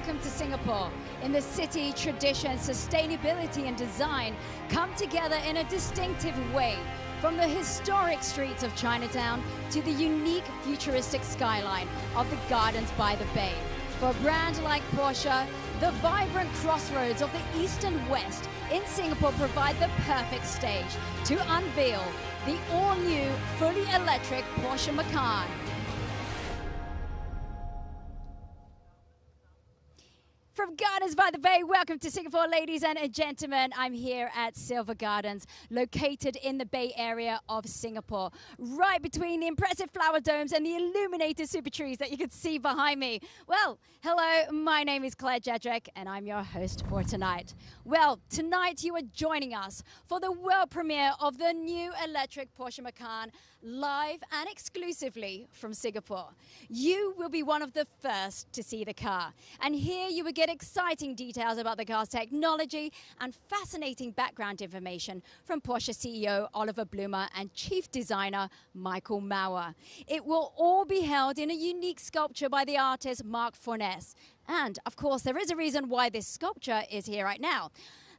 welcome to Singapore. In the city, tradition, sustainability and design come together in a distinctive way. From the historic streets of Chinatown to the unique futuristic skyline of the Gardens by the Bay. For a brand like Porsche, the vibrant crossroads of the East and West in Singapore provide the perfect stage to unveil the all-new, fully electric Porsche Macan. From Gardens by the Bay, welcome to Singapore, ladies and gentlemen. I'm here at Silver Gardens, located in the Bay Area of Singapore, right between the impressive flower domes and the illuminated super trees that you can see behind me. Well, hello, my name is Claire Jedrick, and I'm your host for tonight. Well, tonight you are joining us for the world premiere of the new electric Porsche Macan, live and exclusively from Singapore. You will be one of the first to see the car, and here you will get exciting details about the car's technology and fascinating background information from Porsche CEO Oliver Blumer and Chief Designer Michael Mauer. It will all be held in a unique sculpture by the artist Mark Fornes. And of course, there is a reason why this sculpture is here right now.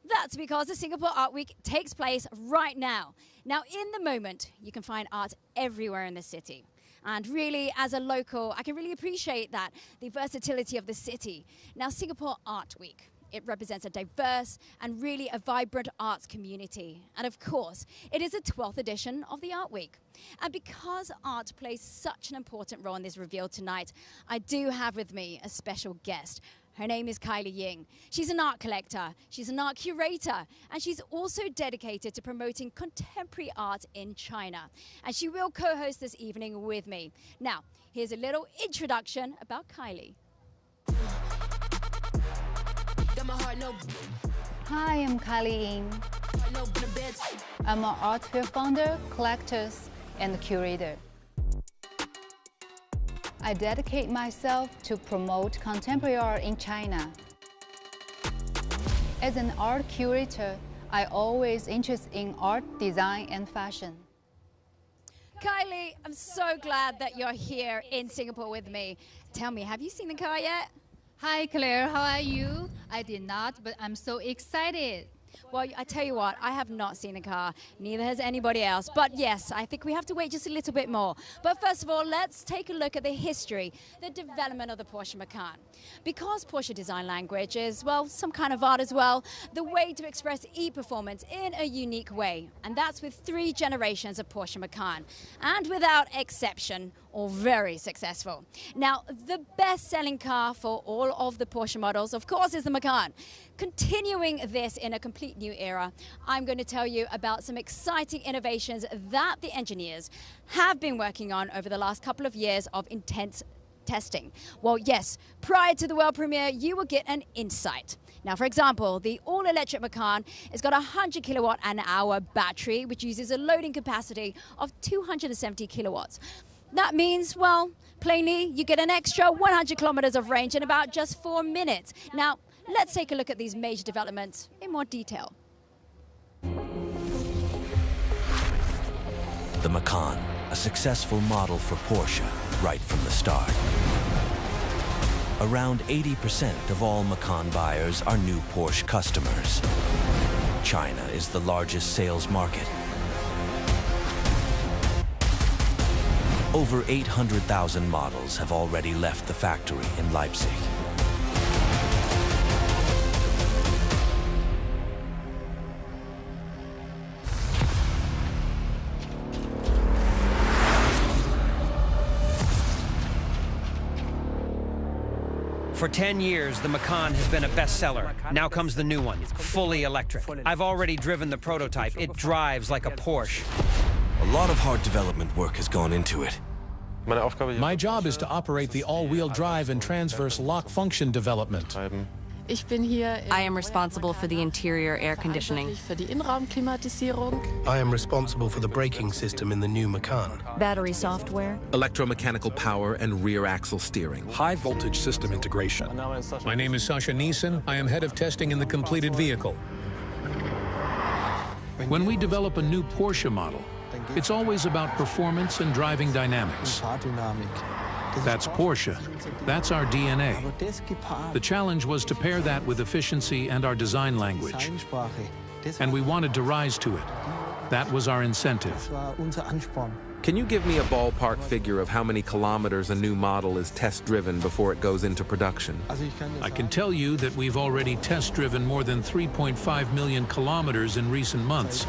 That's because the Singapore Art Week takes place right now. Now, in the moment, you can find art everywhere in the city. And really, as a local, I can really appreciate that, the versatility of the city. Now, Singapore Art Week, it represents a diverse and really a vibrant arts community. And of course, it is the 12th edition of the Art Week. And because art plays such an important role in this reveal tonight, I do have with me a special guest. Her name is Kylie Ying. She's an art collector, she's an art curator, and she's also dedicated to promoting contemporary art in China. And she will co-host this evening with me. Now, here's a little introduction about Kylie. Hi, I'm Kylie Ying. I'm an art fair founder, collector, and curator. I dedicate myself to promote contemporary art in China. As an art curator, I always interested in art, design, and fashion. Kylie, I'm so glad that you're here in Singapore with me. Tell me, have you seen the car yet? Hi Claire, how are you? I did not, but I'm so excited. Well, I tell you what, I have not seen the car, neither has anybody else. But yes, I think we have to wait just a little bit more. But first of all, let's take a look at the history, the development of the Porsche Macan. Because Porsche design language is, well, some kind of art as well, the way to express e-performance in a unique way. And that's with 3 generations of Porsche Macan. And without exception, all very successful. Now, the best-selling car for all of the Porsche models, of course, is the Macan. Continuing this in a complete new era, I'm going to tell you about some exciting innovations that the engineers have been working on over the last couple of years of intense testing. Well, yes, prior to the world premiere, you will get an insight. Now, for example, the all-electric Macan has got a 100 kilowatt an hour battery, which uses a loading capacity of 270 kilowatts. That means, well, plainly, you get an extra 100 kilometers of range in about just 4 minutes. Now, let's take a look at these major developments in more detail. The Macan, a successful model for Porsche right from the start. Around 80% of all Macan buyers are new Porsche customers. China is the largest sales market. Over 800,000 models have already left the factory in Leipzig. For 10 years, the Macan has been a bestseller. Now comes the new one, fully electric. I've already driven the prototype. It drives like a Porsche. A lot of hard development work has gone into it. My job is to operate the all-wheel drive and transverse lock function development. I am responsible for the interior air conditioning. I am responsible for the braking system in the new Macan. Battery software. Electromechanical power and rear axle steering. High voltage system integration. My name is Sasha Neeson. I am head of testing in the completed vehicle. When we develop a new Porsche model, it's always about performance and driving dynamics. That's Porsche. That's our DNA. The challenge was to pair that with efficiency and our design language. And we wanted to rise to it. That was our incentive. Can you give me a ballpark figure of how many kilometers a new model is test-driven before it goes into production? I can tell you that we've already test-driven more than 3.5 million kilometers in recent months.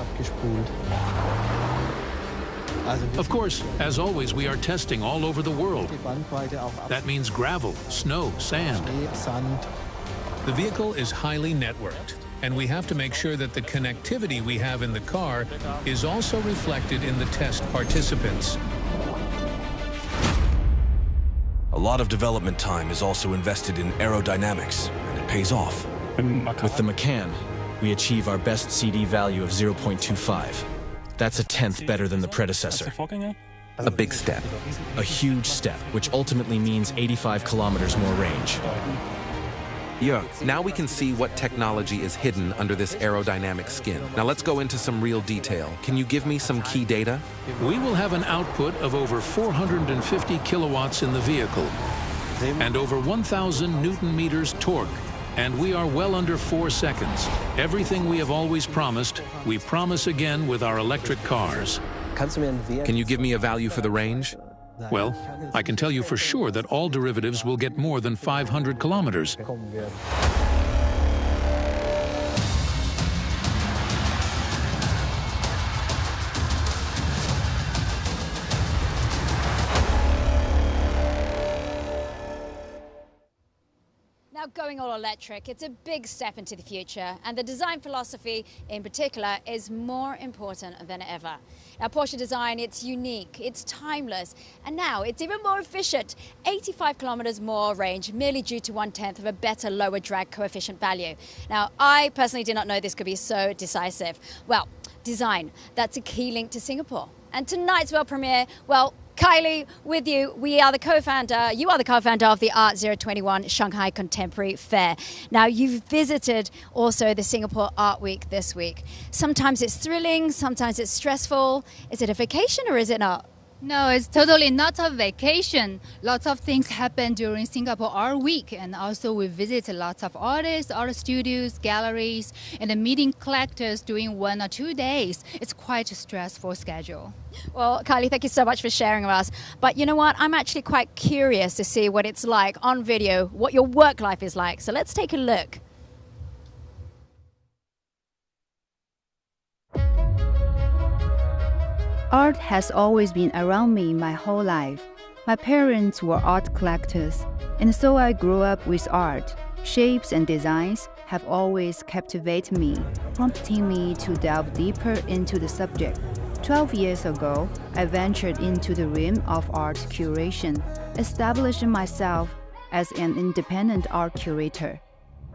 Of course, as always, we are testing all over the world. That means gravel, snow, sand. The vehicle is highly networked, and we have to make sure that the connectivity we have in the car is also reflected in the test participants. A lot of development time is also invested in aerodynamics, and it pays off. With the Macan, we achieve our best CD value of 0.25. That's a tenth better than the predecessor. A big step. A huge step, which ultimately means 85 kilometers more range. Jörg, now we can see what technology is hidden under this aerodynamic skin. Now let's go into some real detail. Can you give me some key data? We will have an output of over 450 kilowatts in the vehicle and over 1,000 Newton meters torque. And we are well under 4 seconds. Everything we have always promised, we promise again with our electric cars. Can you give me a value for the range? Well, I can tell you for sure that all derivatives will get more than 500 kilometers. Now, going all electric, it's a big step into the future, and the design philosophy in particular is more important than ever. Now, Porsche design, it's unique, it's timeless, and now it's even more efficient. 85 kilometers more range, merely due to 1/10 of a better lower drag coefficient value. Now, I personally did not know this could be so decisive. Well, design, that's a key link to Singapore. And tonight's world premiere, well, Kylie, with you, you are the co-founder of the Art 021 Shanghai Contemporary Fair. Now, you've visited also the Singapore Art Week this week. Sometimes it's thrilling, sometimes it's stressful. Is it a vacation or is it not? No, it's totally not a vacation. Lots of things happen during Singapore Art Week, and also we visit lots of artists, art studios, galleries, and meeting collectors during 1 or 2 days. It's quite a stressful schedule. Well, Kylie, thank you so much for sharing with us. But you know what? I'm actually quite curious to see what it's like on video, what your work life is like. So let's take a look. Art has always been around me my whole life. My parents were art collectors, and so I grew up with art. Shapes and designs have always captivated me, prompting me to delve deeper into the subject. 12 years ago, I ventured into the realm of art curation, establishing myself as an independent art curator.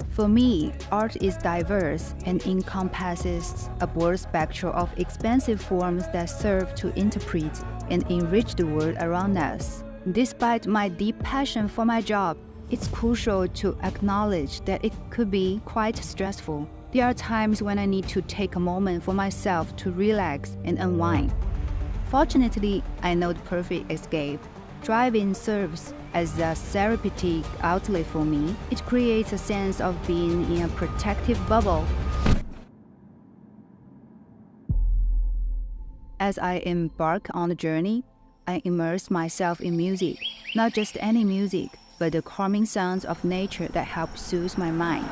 For me, art is diverse and encompasses a broad spectrum of expansive forms that serve to interpret and enrich the world around us. Despite my deep passion for my job, it's crucial to acknowledge that it could be quite stressful. There are times when I need to take a moment for myself to relax and unwind. Fortunately, I know the perfect escape. Driving serves as a therapeutic outlet for me. It creates a sense of being in a protective bubble. As I embark on the journey, I immerse myself in music, not just any music, but the calming sounds of nature that help soothe my mind.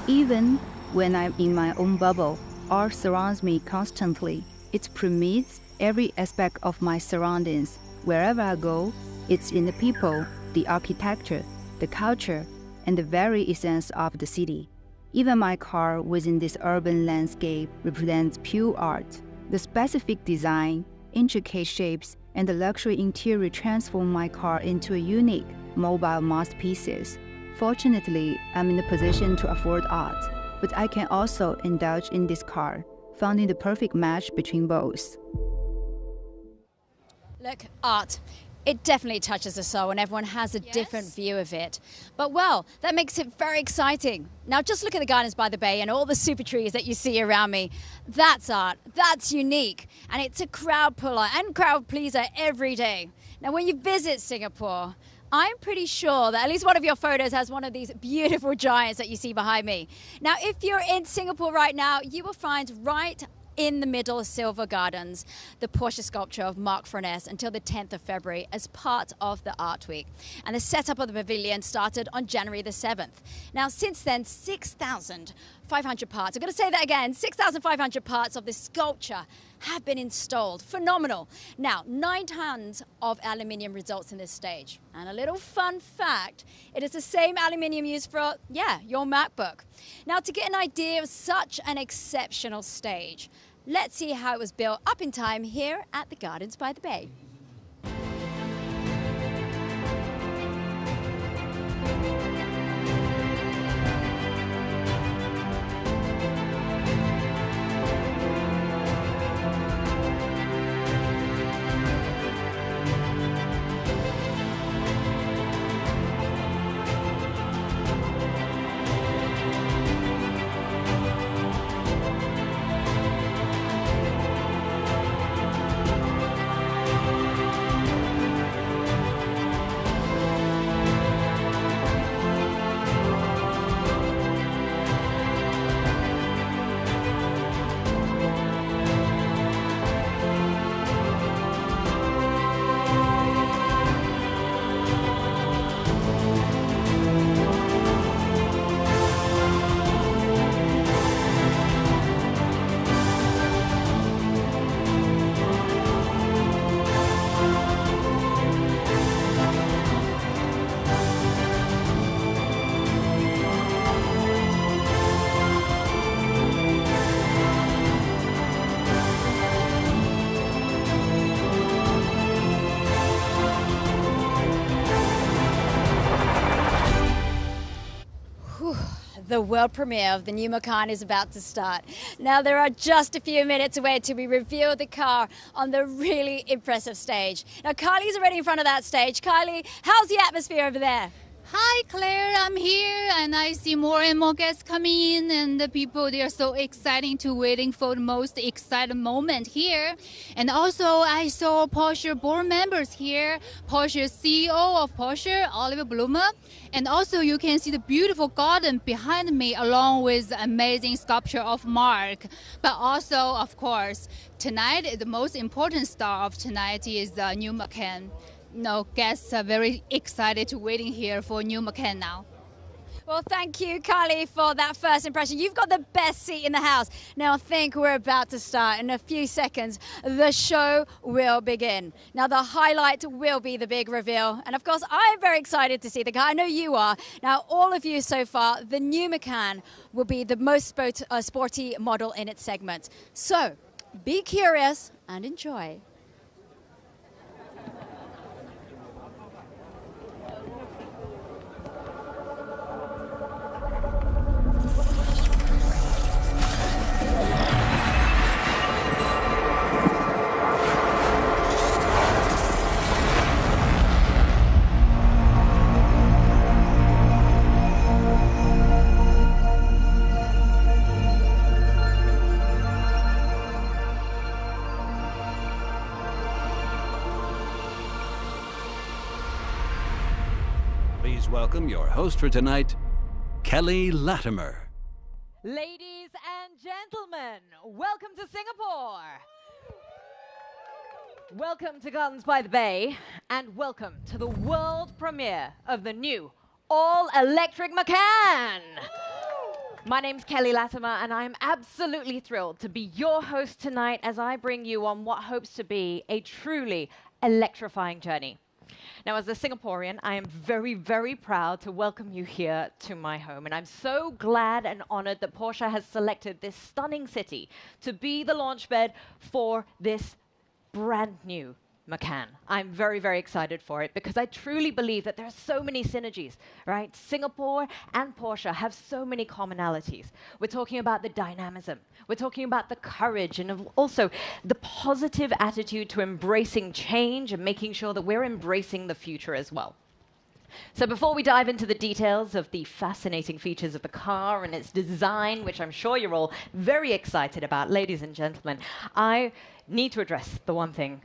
Even when I'm in my own bubble, art surrounds me constantly. It permeates every aspect of my surroundings. Wherever I go, it's in the people, the architecture, the culture, and the very essence of the city. Even my car within this urban landscape represents pure art. The specific design, intricate shapes, and the luxury interior transform my car into a unique, mobile masterpieces. Fortunately, I'm in a position to afford art, but I can also indulge in this car, finding the perfect match between both. Look, art. It definitely touches the soul, and everyone has a different view of it. But, well, that makes it very exciting. Now, just look at the gardens by the bay and all the super trees that you see around me. That's art. That's unique. And it's a crowd puller and crowd pleaser every day. Now, when you visit Singapore, I'm pretty sure that at least one of your photos has one of these beautiful giants that you see behind me. Now, if you're in Singapore right now, you will find right in the middle of Silver Gardens, the Porsche sculpture of Marc Furness until the 10th of February as part of the Art Week. And the setup of the pavilion started on January the 7th. Now, since then, 6,500 parts, I'm going to say that again, 6,500 parts of this sculpture have been installed. Phenomenal. Now, 9 tons of aluminium results in this stage. And a little fun fact, it is the same aluminium used for, your MacBook. Now, to get an idea of such an exceptional stage, let's see how it was built up in time here at the Gardens by the Bay. The world premiere of the new Macan is about to start. Now, there are just a few minutes away till we reveal the car on the really impressive stage. Now, Kylie's already in front of that stage. Kylie, how's the atmosphere over there? Hi, Claire. I'm here, and I see more and more guests coming in, and the people, they are so exciting to waiting for the most exciting moment here. And also, I saw Porsche board members here, Porsche CEO of Porsche, Oliver Blumer. And also, you can see the beautiful garden behind me, along with the amazing sculpture of Marc. But also, of course, tonight, the most important star of tonight is the new Macan. Guests are very excited to waiting here for new Macan now. Well, thank you, Kylie, for that first impression. You've got the best seat in the house. Now, I think we're about to start. In a few seconds, the show will begin. Now, the highlight will be the big reveal. And, of course, I'm very excited to see the car. I know you are. Now, all of you so far, the new Macan will be the most sporty model in its segment. So, be curious and enjoy. Please welcome your host for tonight, Kelly Latimer. Ladies and gentlemen, welcome to Singapore. Welcome to Gardens by the Bay, and welcome to the world premiere of the new all-electric Macan. My name's Kelly Latimer, and I am absolutely thrilled to be your host tonight as I bring you on what hopes to be a truly electrifying journey. Now, as a Singaporean, I am very, very proud to welcome you here to my home. And I'm so glad and honored that Porsche has selected this stunning city to be the launch bed for this brand new Macan. I'm very, very excited for it because I truly believe that there are so many synergies, right? Singapore and Porsche have so many commonalities. We're talking about the dynamism. We're talking about the courage and also the positive attitude to embracing change and making sure that we're embracing the future as well. So before we dive into the details of the fascinating features of the car and its design, which I'm sure you're all very excited about, ladies and gentlemen, I need to address the one thing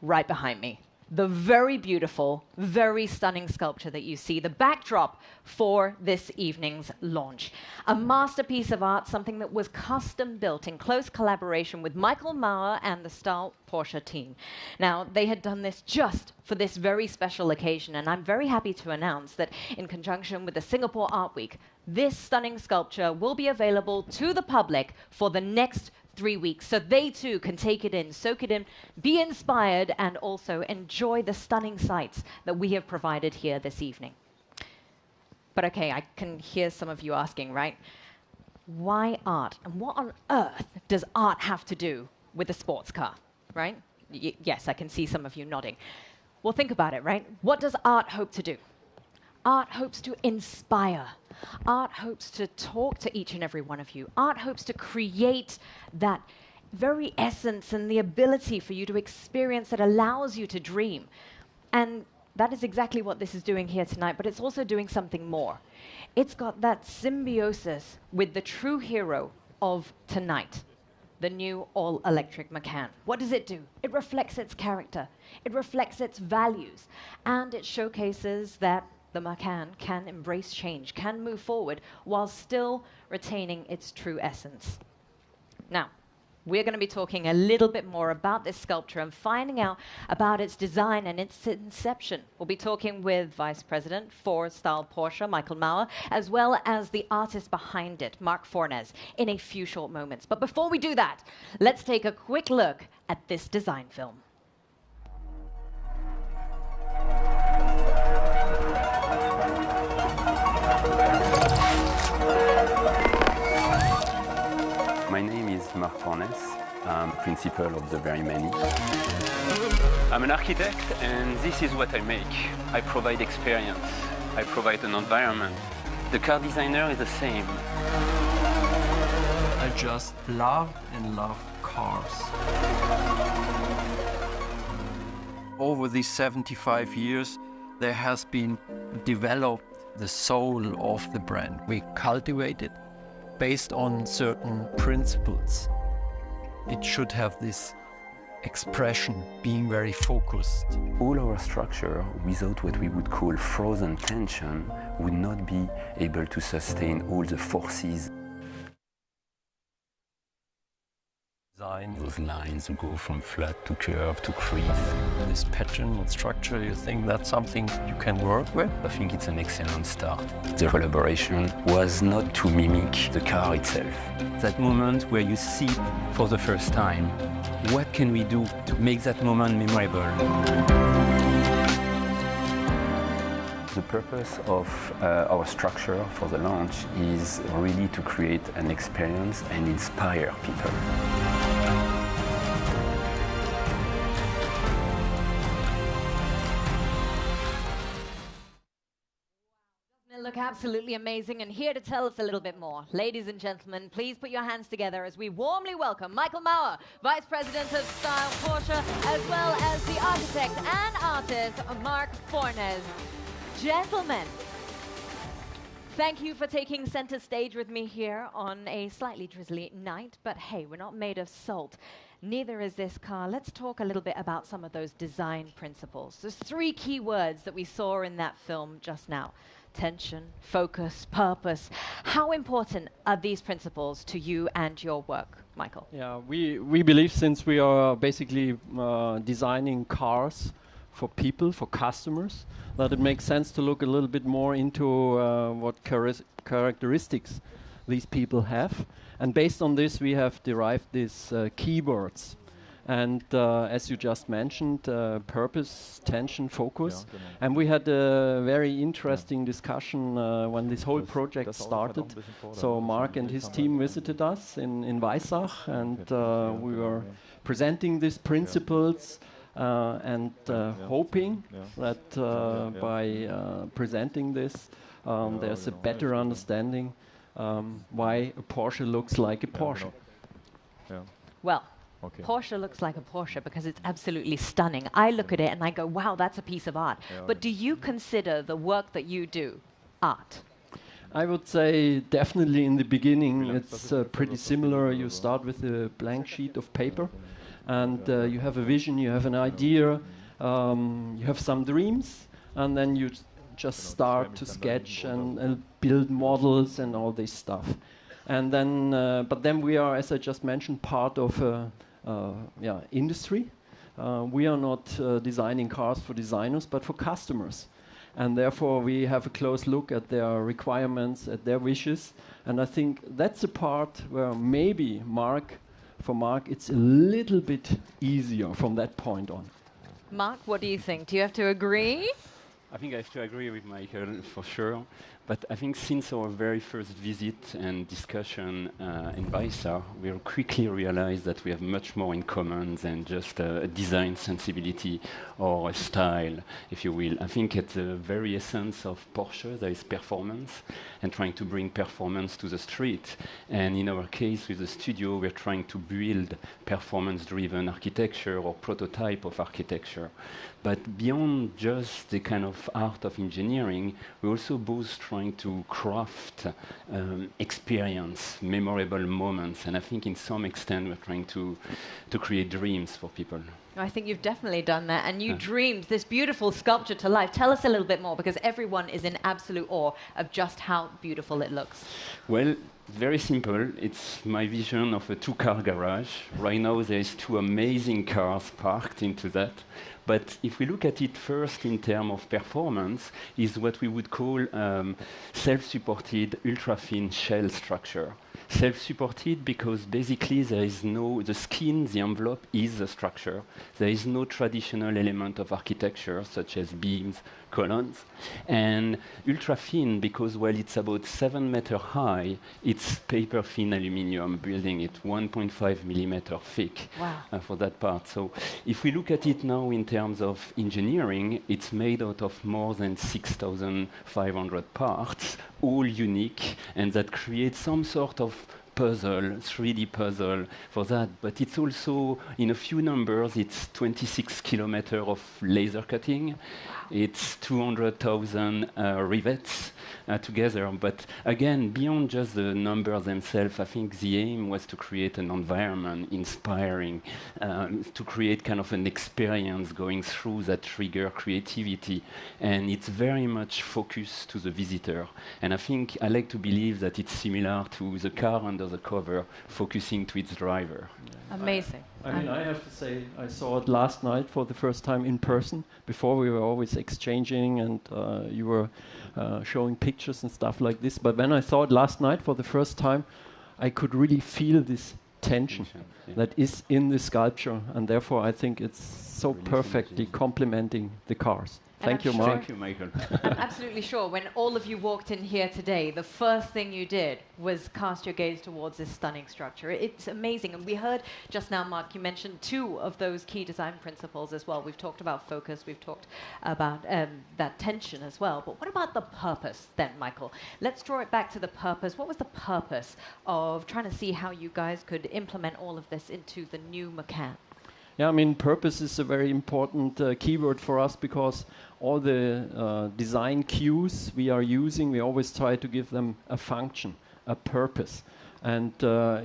right behind me. The very beautiful, very stunning sculpture that you see, the backdrop for this evening's launch. A masterpiece of art, something that was custom built in close collaboration with Michael Mauer and the Stahl Porsche team. Now, they had done this just for this very special occasion, and I'm very happy to announce that in conjunction with the Singapore Art Week, this stunning sculpture will be available to the public for the next 3 weeks, so they too can take it in, soak it in, be inspired, and also enjoy the stunning sights that we have provided here this evening. But okay, I can hear some of you asking, right? Why art? And what on earth does art have to do with a sports car, right? Yes, I can see some of you nodding. Well, think about it, right? What does art hope to do? Art hopes to inspire. Art hopes to talk to each and every one of you. Art hopes to create that very essence and the ability for you to experience that allows you to dream. And that is exactly what this is doing here tonight, but it's also doing something more. It's got that symbiosis with the true hero of tonight, the new all-electric Macan. What does it do? It reflects its character. It reflects its values. And it showcases that the Macan can embrace change, can move forward while still retaining its true essence. Now, we're going to be talking a little bit more about this sculpture and finding out about its design and its inception. We'll be talking with Vice President for Stahl Porsche, Michael Mauer, as well as the artist behind it, Marc Fornes, in a few short moments. But before we do that, let's take a quick look at this design film. My name is Marc Fornes. I'm principal of the very many. I'm an architect, and this is what I make. I provide experience. I provide an environment. The car designer is the same. I just love and love cars. Over these 75 years, there has been developed the soul of the brand. We cultivate it based on certain principles. It should have this expression, being very focused. All our structure, without what we would call frozen tension, would not be able to sustain all the forces. Those lines go from flat to curve to crease. This pattern and structure, you think that's something you can work with? I think it's an excellent start. The collaboration was not to mimic the car itself. That moment where you see for the first time, what can we do to make that moment memorable? The purpose of our structure for the launch is really to create an experience and inspire people. Look absolutely amazing, and here to tell us a little bit more, ladies and gentlemen, please put your hands together as we warmly welcome Michael Mauer, Vice President of Stahl Porsche, as well as the architect and artist Marc Fornes. Gentlemen, thank you for taking center stage with me here on a slightly drizzly night, but hey, we're not made of salt. Neither is this car. Let's talk a little bit about some of those design principles. There's 3 key words that we saw in that film just now: tension, focus, purpose. How important are these principles to you and your work, Michael? Yeah, we believe, since we are basically designing cars for people, for customers, that it makes sense to look a little bit more into what characteristics these people have. And based on this, we have derived these keywords. And as you just mentioned, purpose, tension, focus. And we had a very interesting discussion when this whole project started. So Marc and his team visited us in Weissach, and we were presenting these principles. and hoping that by presenting this, there's a better understanding why a Porsche looks like a Porsche. Well, Porsche looks like a Porsche because it's absolutely stunning. I look at it and I go, wow, that's a piece of art. But do you consider the work that you do art? I would say definitely in the beginning it's pretty similar. You start with a blank sheet of paper and you have a vision, you have an idea, you have some dreams, and then you just start to sketch and build models and all this stuff. And then, but then we are, as I just mentioned, part of industry. We are not designing cars for designers, but for customers. And therefore we have a close look at their requirements, at their wishes. And I think that's a part where maybe for Mark, it's a little bit easier from that point on. Mark, what do you think? Do you have to agree? I think I have to agree with Michael for sure. But I think since our very first visit and discussion in Baissa, we quickly realized that we have much more in common than just a design sensibility or a style, if you will. I think at the very essence of Porsche, there is performance and trying to bring performance to the street. And in our case, with the studio, we're trying to build performance-driven architecture or prototype of architecture. But beyond just the kind of art of engineering, we're also both trying to craft experience, memorable moments. And I think in some extent, we're trying to create dreams for people. I think you've definitely done that. And you dreamed this beautiful sculpture to life. Tell us a little bit more, because everyone is in absolute awe of just how beautiful it looks. Well, very simple. It's my vision of a two-car garage. Right now, there's two amazing cars parked into that. But if we look at it first in terms of performance, is what we would call self-supported ultra-thin shell structure. Self-supported because basically there is the skin, the envelope is the structure. There is no traditional element of architecture such as beams, columns. And ultra-thin because while it's about 7 meters high, it's paper-thin aluminum, building it 1.5 millimeter thick for that part. So if we look at it now in terms of engineering, it's made out of more than 6,500 parts, all unique, and that creates some sort of puzzle, 3D puzzle for that. But it's also, in a few numbers, it's 26 kilometers of laser cutting. It's 200,000 rivets together. But again, beyond just the numbers themselves, I think the aim was to create an environment inspiring, to create kind of an experience going through that trigger creativity. And it's very much focused to the visitor. And I think I like to believe that it's similar to the car under the cover, focusing to its driver. Amazing. I mean, I have to say, I saw it last night for the first time in person. Before we were always exchanging and you were showing pictures and stuff like this. But when I saw it last night for the first time, I could really feel this tension that is in the sculpture. And therefore, I think it's so perfectly complementing the cars. Thank you, Mark. Thank you, Michael. I'm absolutely sure when all of you walked in here today, the first thing you did was cast your gaze towards this stunning structure. It's amazing. And we heard just now, Mark, you mentioned two of those key design principles as well. We've talked about focus. We've talked about that tension as well. But what about the purpose then, Michael? Let's draw it back to the purpose. What was the purpose of trying to see how you guys could implement all of this into the new Macan? Yeah, I mean, purpose is a very important keyword for us because all the design cues we are using, we always try to give them a function, a purpose. And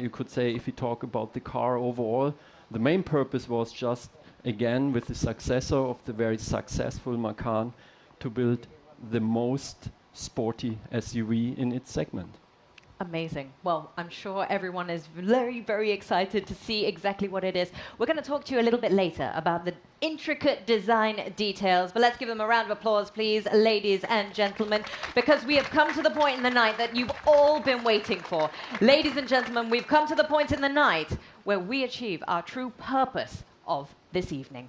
you could say, if we talk about the car overall, the main purpose was just, again, with the successor of the very successful Macan, to build the most sporty SUV in its segment. Amazing. Well, I'm sure everyone is very, very excited to see exactly what it is. We're going to talk to you a little bit later about the intricate design details, but let's give them a round of applause, please, ladies and gentlemen, because we have come to the point in the night that you've all been waiting for. Ladies and gentlemen, we've come to the point in the night where we achieve our true purpose of this evening.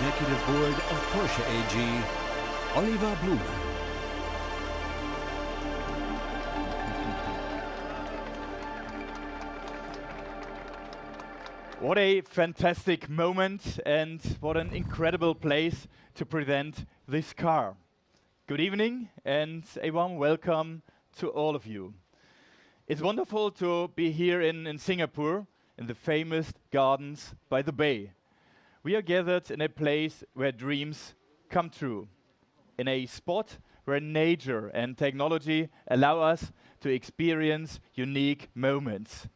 Executive Board of Porsche AG, Oliver Blume. What a fantastic moment and what an incredible place to present this car. Good evening and a warm welcome to all of you. It's wonderful to be here in Singapore in the famous gardens by the bay. We are gathered in a place where dreams come true, in a spot where nature and technology allow us to experience unique moments.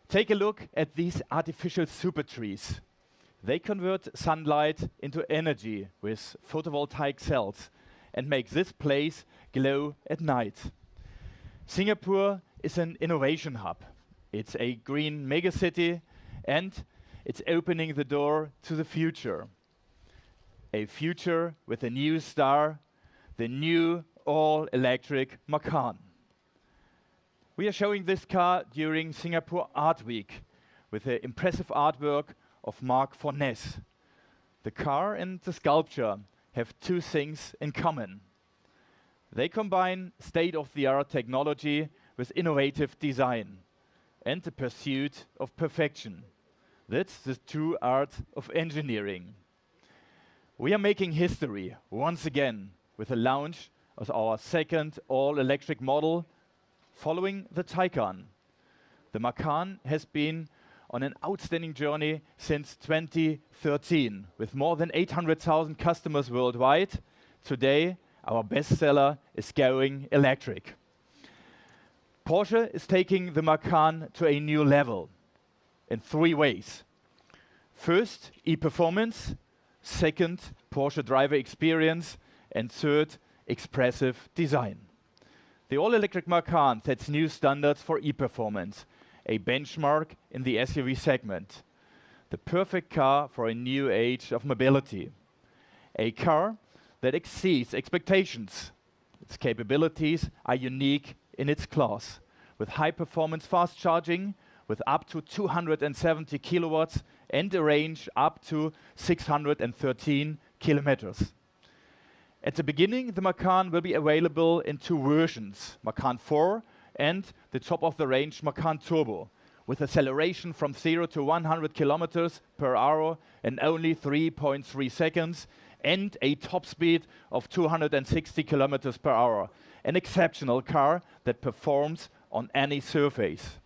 Take a look at these artificial super trees. They convert sunlight into energy with photovoltaic cells and make this place glow at night. Singapore is an innovation hub. It's a green megacity and it's opening the door to the future. A future with a new star, the new all-electric Macan. We are showing this car during Singapore Art Week with the impressive artwork of Marc Fornes. The car and the sculpture have two things in common. They combine state-of-the-art technology with innovative design and the pursuit of perfection. That's the true art of engineering. We are making history once again with the launch of our second all-electric model following the Taycan. The Macan has been on an outstanding journey since 2013 with more than 800,000 customers worldwide. Today, our bestseller is going electric. Porsche is taking the Macan to a new level in three ways. First, e-performance. Second, Porsche driver experience. And third, expressive design. The all-electric Macan sets new standards for e-performance, a benchmark in the SUV segment. The perfect car for a new age of mobility. A car that exceeds expectations. Its capabilities are unique in its class, with high-performance fast charging, with up to 270 kilowatts and a range up to 613 kilometers. At the beginning, the Macan will be available in two versions, Macan 4 and the top-of-the-range Macan Turbo, with acceleration from 0 to 100 kilometers per hour in only 3.3 seconds and a top speed of 260 kilometers per hour. An exceptional car that performs on any surface.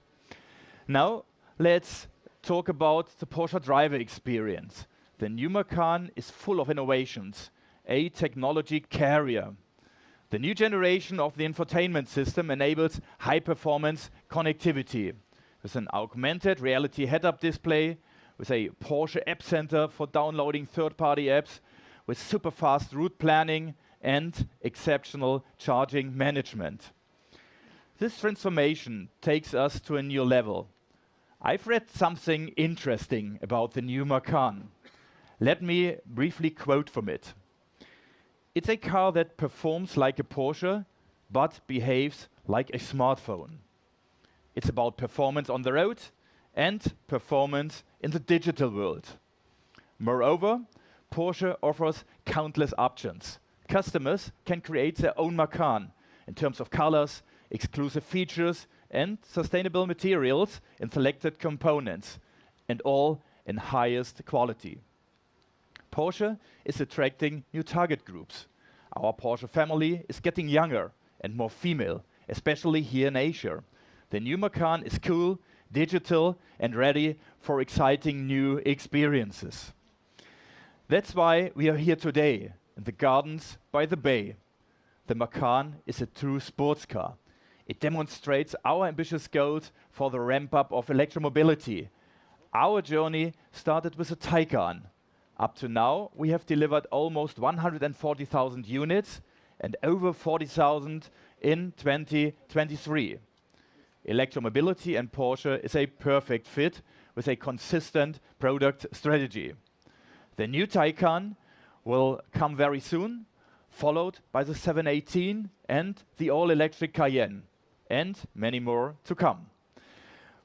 Now, let's talk about the Porsche driver experience. The new Macan is full of innovations, a technology carrier. The new generation of the infotainment system enables high-performance connectivity with an augmented reality head-up display, with a Porsche App Center for downloading third-party apps, with super-fast route planning and exceptional charging management. This transformation takes us to a new level. I've read something interesting about the new Macan. Let me briefly quote from it. It's a car that performs like a Porsche, but behaves like a smartphone. It's about performance on the road and performance in the digital world. Moreover, Porsche offers countless options. Customers can create their own Macan in terms of colors, exclusive features, and sustainable materials in selected components, and all in highest quality. Porsche is attracting new target groups. Our Porsche family is getting younger and more female, especially here in Asia. The new Macan is cool, digital, and ready for exciting new experiences. That's why we are here today in the gardens by the bay. The Macan is a true sports car. It demonstrates our ambitious goals for the ramp-up of electromobility. Our journey started with a Taycan. Up to now, we have delivered almost 140,000 units and over 40,000 in 2023. Electromobility and Porsche is a perfect fit with a consistent product strategy. The new Taycan will come very soon, followed by the 718 and the all-electric Cayenne, and many more to come.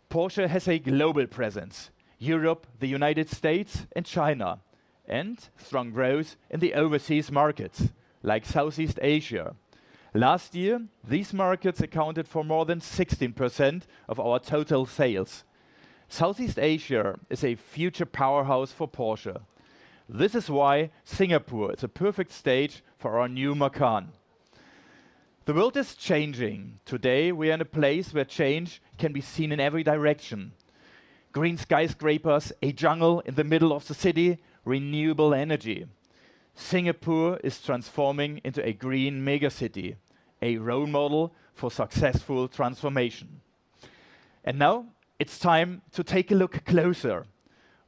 Porsche has a global presence: Europe, the United States, and China. and strong growth in the overseas markets, like Southeast Asia. Last year, these markets accounted for more than 16% of our total sales. Southeast Asia is a future powerhouse for Porsche. This is why Singapore is a perfect stage for our new Macan. The world is changing. Today, we are in a place where change can be seen in every direction. Green skyscrapers, a jungle in the middle of the city, renewable energy. Singapore is transforming into a green megacity, a role model for successful transformation. And now, it's time to take a look closer.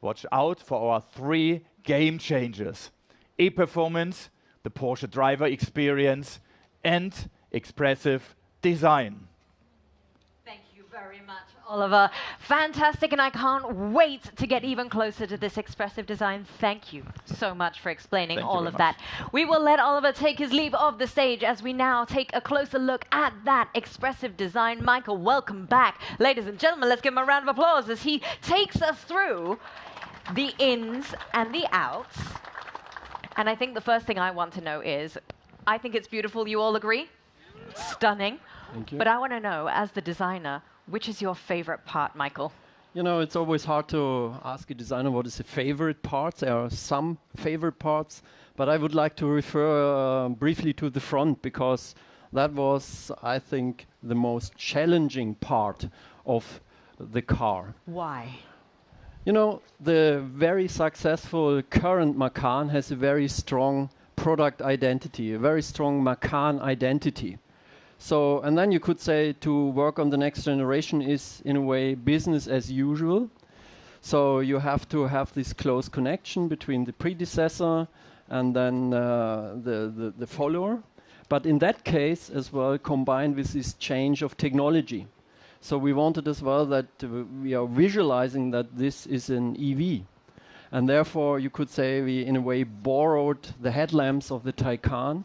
Watch out for our 3 game changers: e-performance, the Porsche driver experience, and expressive design. Thank you very much, Oliver. Fantastic, and I can't wait to get even closer to this expressive design. Thank you so much for explaining all of that. We will let Oliver take his leave of the stage as we now take a closer look at that expressive design. Michael, welcome back. Ladies and gentlemen, let's give him a round of applause as he takes us through the ins and the outs. And I think the first thing I want to know is, I think it's beautiful, you all agree? Stunning. Thank you. But I want to know, as the designer, which is your favorite part, Michael? You know, it's always hard to ask a designer what is the favorite part. There are some favorite parts, but I would like to refer briefly to the front, because that was, I think, the most challenging part of the car. Why? You know, the very successful current Macan has a very strong product identity, a very strong Macan identity. So, and then you could say to work on the next generation is, in a way, business as usual. So you have to have this close connection between the predecessor and then the follower. But in that case as well, combined with this change of technology. So we wanted as well that we are visualizing that this is an EV. And therefore, you could say we, in a way, borrowed the headlamps of the Taycan,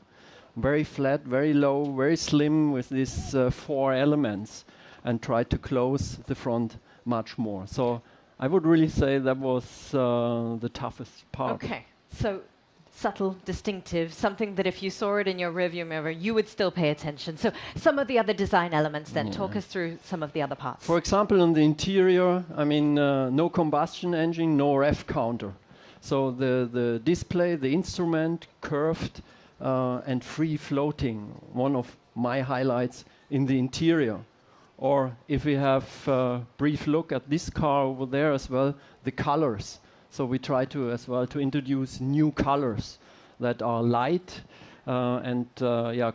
very flat, very low, very slim, with these 4 elements, and tried to close the front much more. So I would really say that was the toughest part. Okay, so subtle, distinctive, something that if you saw it in your rearview mirror, you would still pay attention. So some of the other design elements then, talk us through some of the other parts. For example, on the interior, I mean, no combustion engine, no ref counter. So the display, the instrument, curved and free floating, one of my highlights in the interior. Or if we have a brief look at this car over there as well, the colors. So we try to as well to introduce new colors that are light and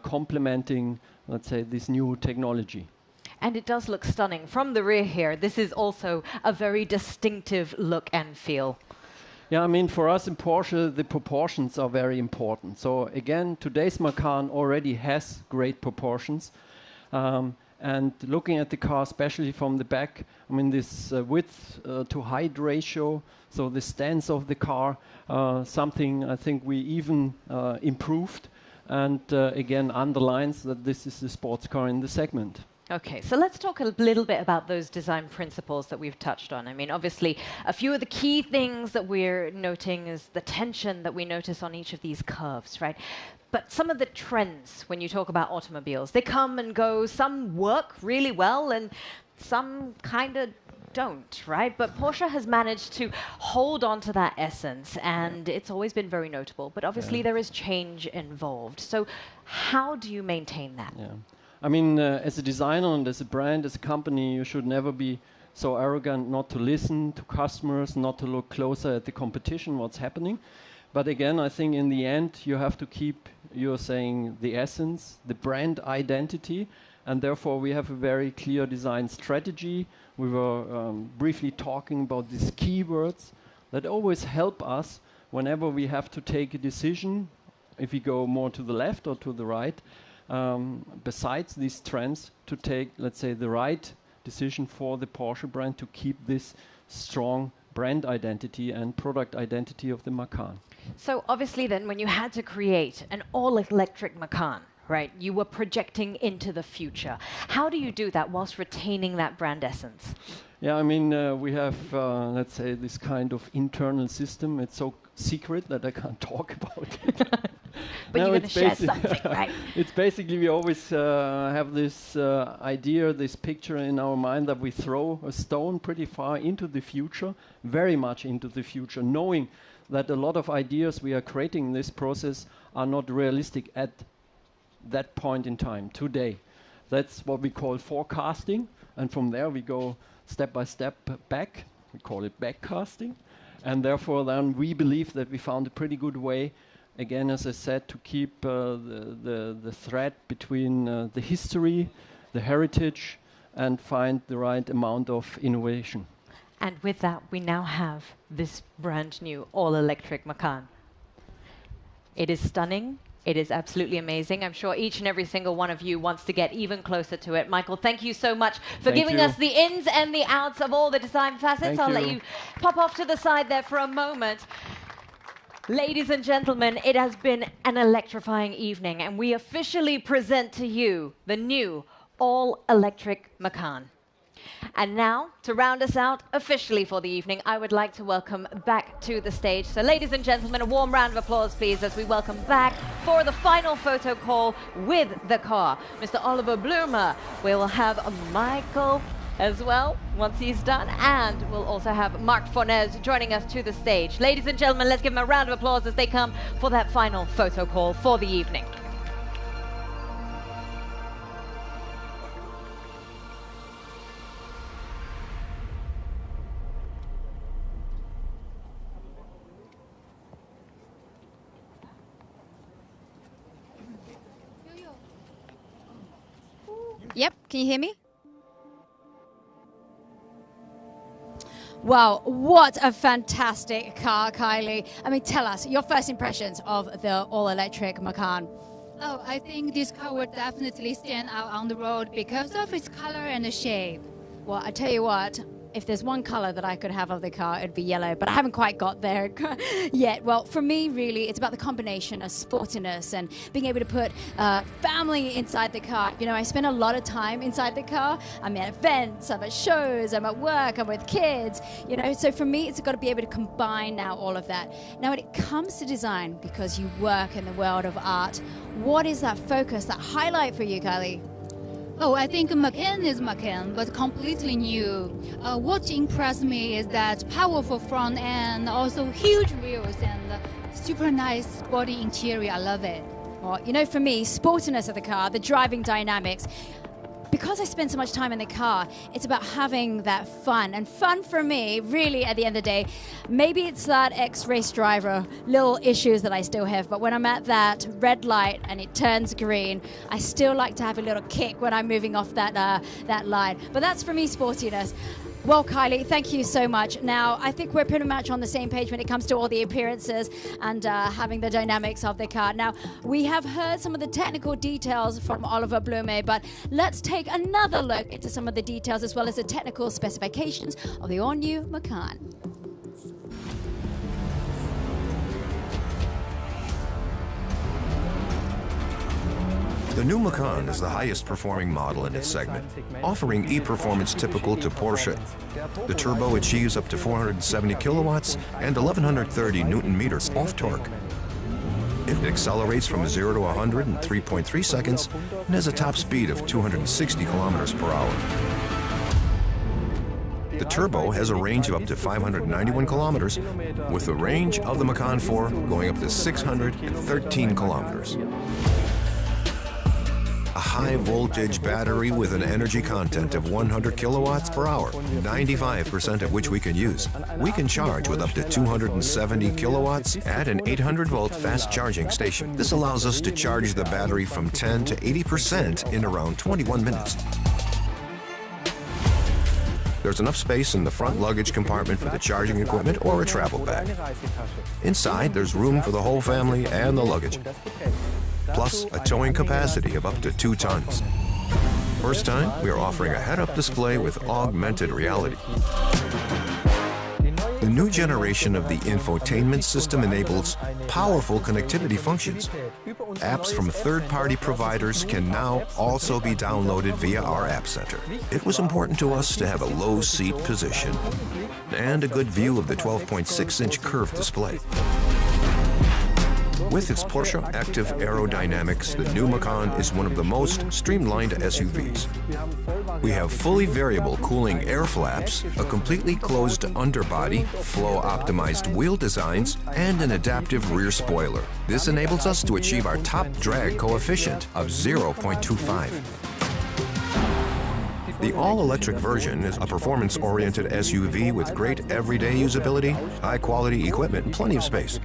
complementing, let's say, this new technology. And it does look stunning. From the rear here, this is also a very distinctive look and feel. Yeah, I mean, for us in Porsche, the proportions are very important. So again, today's Macan already has great proportions. And looking at the car, especially from the back, I mean, this width to height ratio, so the stance of the car, something I think we even improved, and again underlines that this is a sports car in the segment. Okay, so let's talk a little bit about those design principles that we've touched on. I mean, obviously, a few of the key things that we're noting is the tension that we notice on each of these curves, right? But some of the trends when you talk about automobiles, they come and go. Some work really well and some kind of don't, right? But Porsche has managed to hold on to that essence, and it's always been very notable. But obviously, there is change involved. So how do you maintain that? Yeah. I mean, as a designer and as a brand, as a company, you should never be so arrogant not to listen to customers, not to look closer at the competition, what's happening. But again, I think in the end, you have to keep, you're saying, the essence, the brand identity, and therefore we have a very clear design strategy. We were briefly talking about these keywords that always help us whenever we have to take a decision, if we go more to the left or to the right, besides these trends, to take, let's say, the right decision for the Porsche brand to keep this strong brand identity and product identity of the Macan. So obviously then, when you had to create an all-electric Macan, right, you were projecting into the future. How do you do that whilst retaining that brand essence? Yeah, I mean, we have, let's say, this kind of internal system. It's secret that I can't talk about. But you're going to share something, right? It's basically we always have this idea, this picture in our mind that we throw a stone pretty far into the future, very much into the future, knowing that a lot of ideas we are creating in this process are not realistic at that point in time, today. That's what we call forecasting, and from there we go step by step back. We call it backcasting, and therefore then we believe that we found a pretty good way, again, as I said, to keep the thread between the history, the heritage, and find the right amount of innovation. And with that, we now have this brand new all-electric Macan. It is stunning. It is absolutely amazing. I'm sure each and every single one of you wants to get even closer to it. Michael, thank you so much for giving us the ins and the outs of all the design facets. I'll let you pop off to the side there for a moment. Ladies and gentlemen, it has been an electrifying evening, and we officially present to you the new all-electric Macan. And now, to round us out officially for the evening, I would like to welcome back to the stage. So ladies and gentlemen, a warm round of applause, please, as we welcome back for the final photo call with the car, Mr. Oliver Blumer. We will have Michael as well, once he's done, and we'll also have Marc Fornez joining us to the stage. Ladies and gentlemen, let's give them a round of applause as they come for that final photo call for the evening. Yep, can you hear me? Wow, what a fantastic car, Kylie. I mean, tell us your first impressions of the all-electric Macan. Oh, I think this car would definitely stand out on the road because of its color and the shape. Well, I tell you what, if there's one color that I could have of the car, it'd be yellow, but I haven't quite got there yet. Well, for me, really, it's about the combination of sportiness and being able to put family inside the car. You know, I spend a lot of time inside the car. I'm at events, I'm at shows, I'm at work, I'm with kids, you know, so for me, it's got to be able to combine now all of that. Now, when it comes to design, because you work in the world of art, what is that focus, that highlight for you, Kylie? Oh, I think Macan is Macan, but completely new. What impressed me is that powerful front end, also huge wheels and super nice body interior. I love it. Well, you know, for me, sportiness of the car, the driving dynamics, because I spend so much time in the car, it's about having that fun. And fun for me, really, at the end of the day, maybe it's that ex-race driver, little issues that I still have, but when I'm at that red light and it turns green, I still like to have a little kick when I'm moving off that line. But that's for me, sportiness. Well, Kylie, thank you so much. Now, I think we're pretty much on the same page when it comes to all the appearances and having the dynamics of the car. Now, we have heard some of the technical details from Oliver Blume, but let's take another look into some of the details as well as the technical specifications of the all-new Macan. The new Macan is the highest performing model in its segment, offering e-performance typical to Porsche. The turbo achieves up to 470 kilowatts and 1130 Newton meters off torque. It accelerates from 0 to 100 in 3.3 seconds and has a top speed of 260 kilometers per hour. The turbo has a range of up to 591 kilometers, with the range of the Macan 4 going up to 613 kilometers. A high-voltage battery with an energy content of 100 kilowatts per hour, 95% of which we can use. We can charge with up to 270 kilowatts at an 800-volt fast charging station. This allows us to charge the battery from 10 to 80% in around 21 minutes. There's enough space in the front luggage compartment for the charging equipment or a travel bag. Inside, there's room for the whole family and the luggage, plus a towing capacity of up to 2 tons. First time, we are offering a head-up display with augmented reality. The new generation of the infotainment system enables powerful connectivity functions. Apps from third-party providers can now also be downloaded via our App Center. It was important to us to have a low seat position and a good view of the 12.6-inch curved display. With its Porsche active aerodynamics, the new Macan is one of the most streamlined SUVs. We have fully variable cooling air flaps, a completely closed underbody, flow-optimized wheel designs, and an adaptive rear spoiler. This enables us to achieve our top drag coefficient of 0.25. The all-electric version is a performance-oriented SUV with great everyday usability, high-quality equipment, and plenty of space.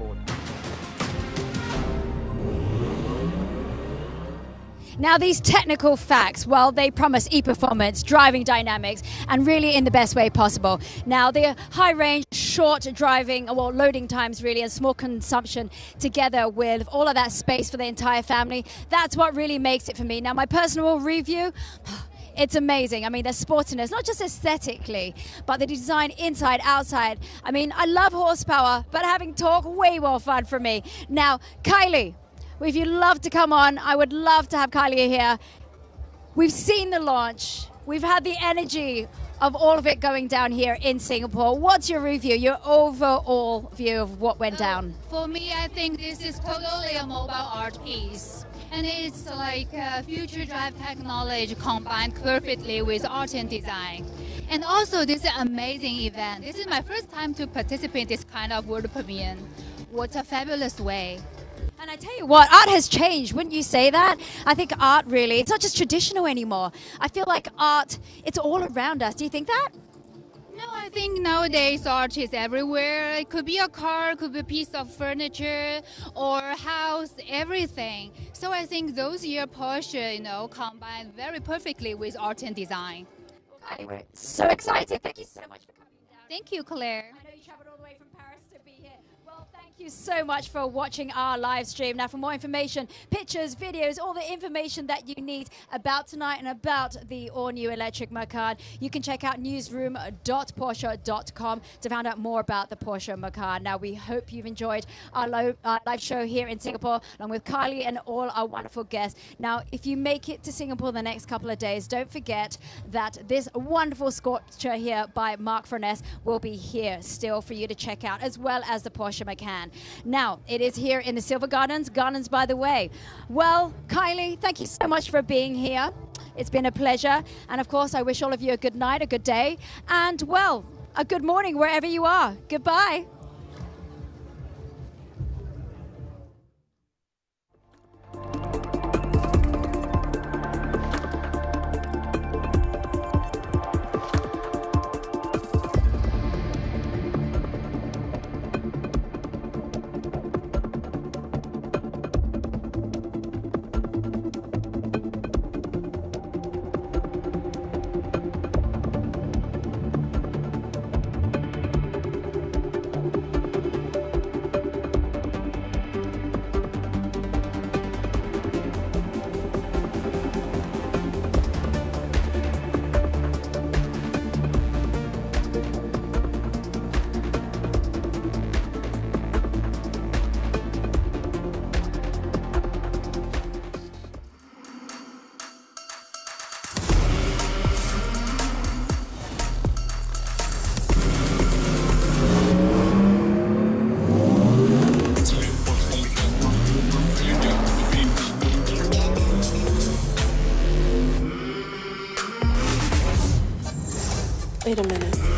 Now, these technical facts, well, they promise e-performance, driving dynamics, and really in the best way possible. Now, the high range, short driving, well, loading times really, and small consumption together with all of that space for the entire family, that's what really makes it for me. Now, my personal review, it's amazing. I mean, the sportiness, not just aesthetically, but the design inside, outside. I mean, I love horsepower, but having torque, way more fun for me. Now, Kylie, if you'd love to come on, I would love to have Kylie here. We've seen the launch. We've had the energy of all of it going down here in Singapore. What's your review, your overall view of what went down? For me, I think this is totally a mobile art piece. And it's like future drive technology combined perfectly with art and design. And also, this is an amazing event. This is my first time to participate in this kind of world premiere. What a fabulous way. And I tell you what, art has changed, wouldn't you say that? I think art really, it's not just traditional anymore. I feel like art, it's all around us. Do you think that? No, I think nowadays art is everywhere. It could be a car, could be a piece of furniture or house, everything. So I think those year Porsche, combined very perfectly with art and design. Anyway, so excited. Thank you so much for coming down. Thank you, Claire. I know you traveled all the way from Paris to be here. Well, thank you so much for watching our live stream. Now, for more information, pictures, videos, all the information that you need about tonight and about the all-new electric Macan, you can check out newsroom.porsche.com to find out more about the Porsche Macan. Now, we hope you've enjoyed our live show here in Singapore, along with Kylie and all our wonderful guests. Now, if you make it to Singapore the next couple of days, don't forget that this wonderful sculpture here by Mark Furness will be here still for you to check out, as well as the Porsche Macan. Now, it is here in the Silver Gardens by the way. Well, Kylie, thank you so much for being here. It's been a pleasure. And of course, I wish all of you a good night, a good day, and well, a good morning wherever you are. Goodbye. Wait a minute.